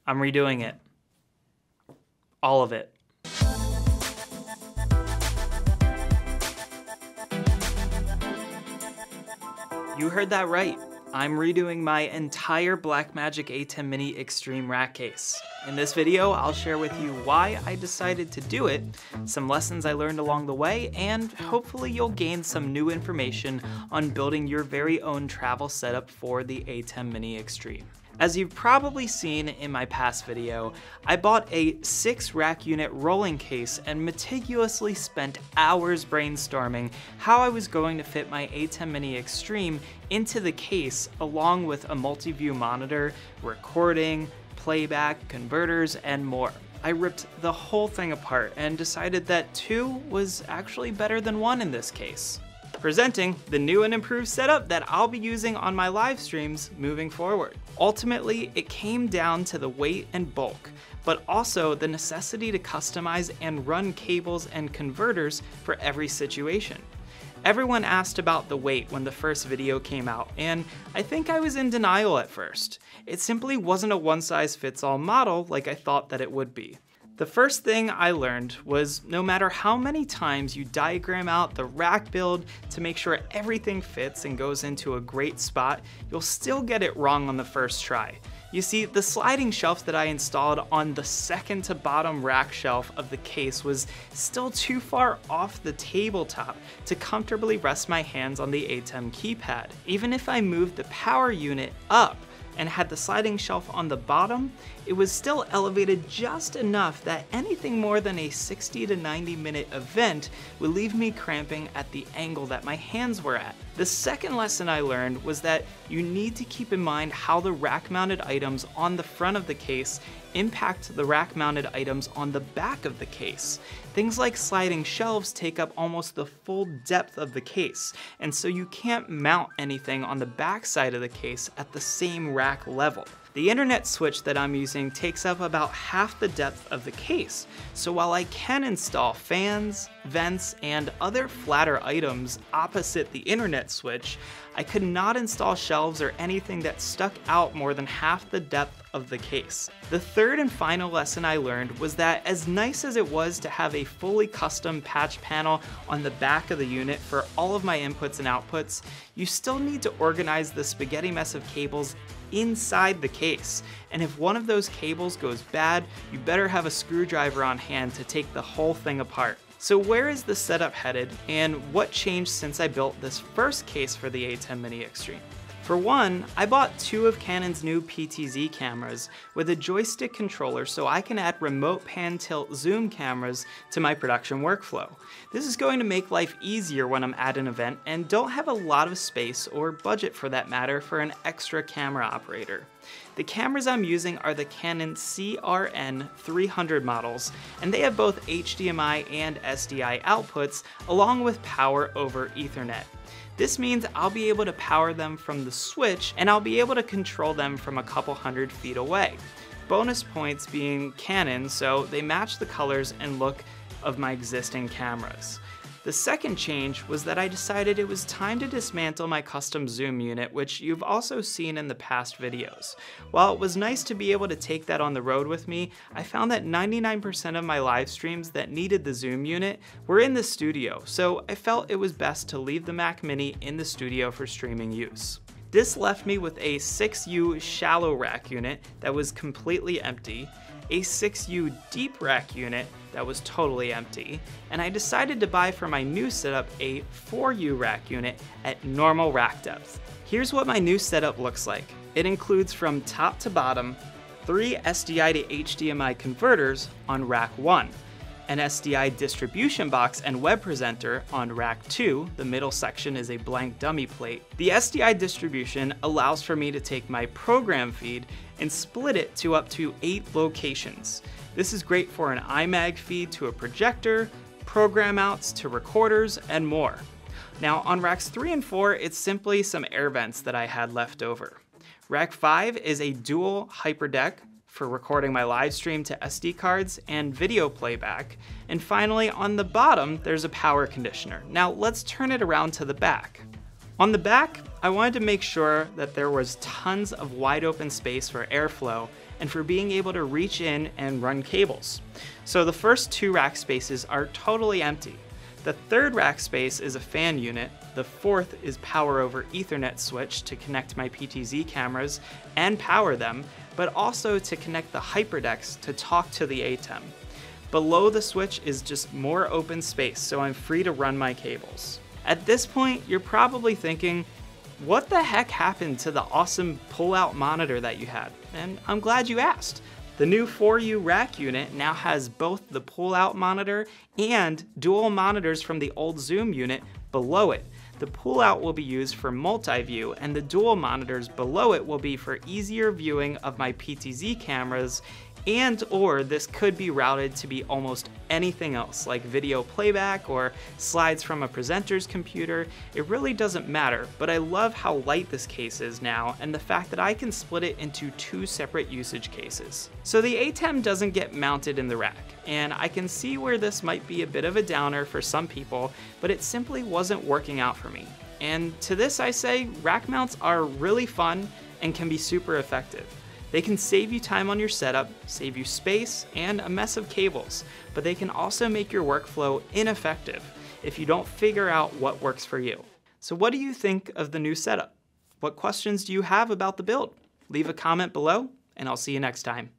I'm redoing it. All of it. You heard that right. I'm redoing my entire Blackmagic Atem Mini Extreme rack case. In this video, I'll share with you why I decided to do it, some lessons I learned along the way, and hopefully you'll gain some new information on building your very own travel setup for the Atem Mini Extreme. As you've probably seen in my past video, I bought a 6 rack unit rolling case and meticulously spent hours brainstorming how I was going to fit my Atem Mini Extreme into the case, along with a multi-view monitor, recording, playback, converters, and more. I ripped the whole thing apart and decided that 2 was actually better than 1 in this case. Presenting the new and improved setup that I'll be using on my live streams moving forward. Ultimately, it came down to the weight and bulk, but also the necessity to customize and run cables and converters for every situation. Everyone asked about the weight when the first video came out, and I think I was in denial at first. It simply wasn't a one-size-fits-all model like I thought that it would be. The first thing I learned was no matter how many times you diagram out the rack build to make sure everything fits and goes into a great spot, you'll still get it wrong on the first try. You see, the sliding shelf that I installed on the second to bottom rack shelf of the case was still too far off the tabletop to comfortably rest my hands on the Atem keypad. Even if I moved the power unit up and had the sliding shelf on the bottom, it was still elevated just enough that anything more than a 60 to 90 minute event would leave me cramping at the angle that my hands were at. The second lesson I learned was that you need to keep in mind how the rack-mounted items on the front of the case impact the rack-mounted items on the back of the case. Things like sliding shelves take up almost the full depth of the case, and so you can't mount anything on the back side of the case at the same rack level. The internet switch that I'm using takes up about half the depth of the case, so while I can install fans, vents, and other flatter items opposite the internet switch, I could not install shelves or anything that stuck out more than half the depth of the case. The third and final lesson I learned was that as nice as it was to have a fully custom patch panel on the back of the unit for all of my inputs and outputs, you still need to organize the spaghetti mess of cables inside the case. And if one of those cables goes bad, you better have a screwdriver on hand to take the whole thing apart. So where is the setup headed, and what changed since I built this first case for the Atem Mini Extreme? For one, I bought 2 of Canon's new PTZ cameras with a joystick controller so I can add remote pan tilt zoom cameras to my production workflow. This is going to make life easier when I'm at an event and don't have a lot of space or budget for that matter for an extra camera operator. The cameras I'm using are the Canon CRN 300 models, and they have both HDMI and SDI outputs along with power over Ethernet. This means I'll be able to power them from the switch, and I'll be able to control them from a couple hundred feet away. Bonus points being Canon, so they match the colors and look of my existing cameras. The second change was that I decided it was time to dismantle my custom zoom unit, which you've also seen in the past videos. While it was nice to be able to take that on the road with me, I found that 99% of my live streams that needed the zoom unit were in the studio, so I felt it was best to leave the Mac Mini in the studio for streaming use. This left me with a 6U shallow rack unit that was completely empty, a 6U deep rack unit that was totally empty, and I decided to buy for my new setup a 4U rack unit at normal rack depth. Here's what my new setup looks like. It includes from top to bottom 3 SDI to HDMI converters on rack 1, an SDI distribution box and web presenter on rack 2, the middle section is a blank dummy plate. The SDI distribution allows for me to take my program feed and split it to up to 8 locations. This is great for an iMag feed to a projector, program outs to recorders, and more. Now on racks 3 and 4, it's simply some air vents that I had left over. Rack 5 is a dual hyperdeck for recording my live stream to SD cards and video playback. And finally, on the bottom, there's a power conditioner. Now let's turn it around to the back. On the back, I wanted to make sure that there was tons of wide open space for airflow and for being able to reach in and run cables. So the first 2 rack spaces are totally empty. The third rack space is a fan unit, the fourth is power over Ethernet switch to connect my PTZ cameras and power them, but also to connect the HyperDecks to talk to the Atem. Below the switch is just more open space, so I'm free to run my cables. At this point, you're probably thinking, what the heck happened to the awesome pull-out monitor that you had? And I'm glad you asked. The new 4U rack unit now has both the pull-out monitor and dual monitors from the old Zoom unit below it. The pull-out will be used for multi-view, and the dual monitors below it will be for easier viewing of my PTZ cameras, and/or this could be routed to be almost anything else, like video playback or slides from a presenter's computer. It really doesn't matter, but I love how light this case is now and the fact that I can split it into 2 separate usage cases. So the Atem doesn't get mounted in the rack, and I can see where this might be a bit of a downer for some people, but it simply wasn't working out for me. And to this I say, rack mounts are really fun and can be super effective. They can save you time on your setup, save you space, and a mess of cables, but they can also make your workflow ineffective if you don't figure out what works for you. So what do you think of the new setup? What questions do you have about the build? Leave a comment below, and I'll see you next time.